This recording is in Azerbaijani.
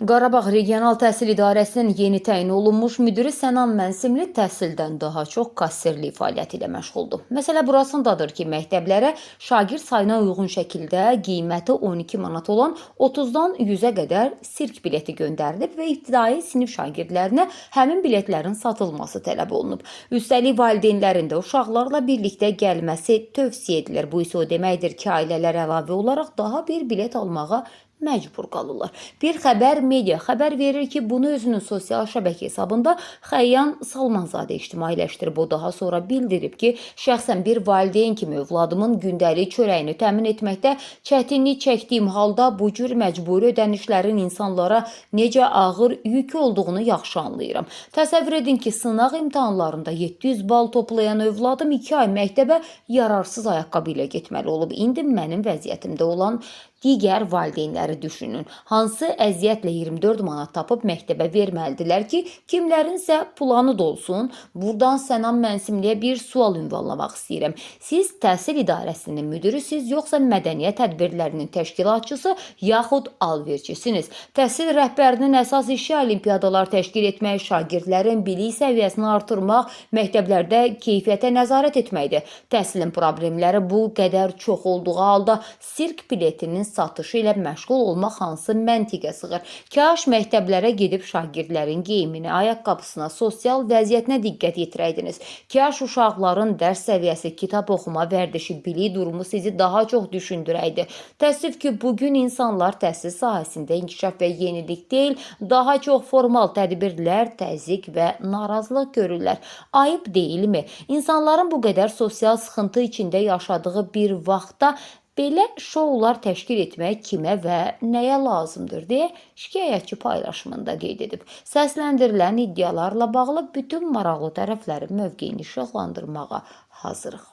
Qarabağ Regional Təhsil İdarəsinin yeni təyin olunmuş müdiri Sənan Mənsimli təhsildən daha çox kasserlik fəaliyyəti ilə məşğuldur. Məsələ burasındadır ki, məktəblərə şagird sayına uyğun şəkildə qiyməti 12 manat olan 30-dan 100-ə qədər sirk bileti göndərilib və ibtidai sinif şagirdlərinə həmin biletlərin satılması tələb olunub. Üstəlik valideynlərin də uşaqlarla birlikdə gəlməsi tövsiyə edilir. Bu isə o deməkdir ki, ailələr əlavə olaraq daha bir bilet almağa məcbur qalırlar. Bir xəbər media xəbər verir ki, bunu özünün sosial şəbəkə hesabında Xəyyam Salmanzadə ictimailəşdirib. O daha sonra bildirib ki, şəxsən bir valideyn kimi övladımın gündəlik çörəyini təmin etməkdə çətinlik çəkdiyim halda bu cür məcburi ödənişlərin insanlara necə ağır yük olduğunu yaxşı anlayıram. Təsəvvür edin ki, sınaq imtahanlarında 700 bal toplayan övladım 2 ay məktəbə yararsız ayaqqabı ilə getməli olub. İndi mənim vəziyyətimdə olan digər valideynləri düşünün. Hansı əziyyətlə 24 manat tapıb məktəbə verməlidirlər ki, kimlərinsə planı dolsun. Buradan Sənan Mənsimliyə bir sual ünvanlamaq istəyirəm. Siz təhsil idarəsinin müdirisiz, yoxsa mədəniyyət tədbirlərinin təşkilatçısı, yaxud alverçisiniz? Təhsil rəhbərinin əsas işi olimpiyadalar təşkil etmək, şagirdlərin bilik səviyyəsini artırmaq, məktəblərdə keyfiyyətə nəzarət etməkdir. Təhsilin problemləri bu qədər çox olduğu halda sirk biletinin satışı ilə məşğul olmaq hansı məntiqə sığır? Kaş məktəblərə gedib şagirdlərin geyimini, ayaqqabısına, sosial vəziyyətinə diqqət yetirəydiniz. Kaş uşaqların dərs səviyyəsi, kitab oxuma, vərdişi, bilik durumu sizi daha çox düşündürəydi. Təəssüf ki, bugün insanlar təhsil sahəsində inkişaf və yenilik deyil, daha çox formal tədbirlər, təzyiq və narazılıq görürlər. Ayıb deyilmi? İnsanların bu qədər sosial sıxıntı içində yaşadığı bir vaxtda belə şoular təşkil etmək kimə və nəyə lazımdır deyə şikayətçi paylaşımında qeyd edib. Səsləndirilən iddialarla bağlı bütün maraqlı tərəflərin mövqeyini işıqlandırmağa hazırıq.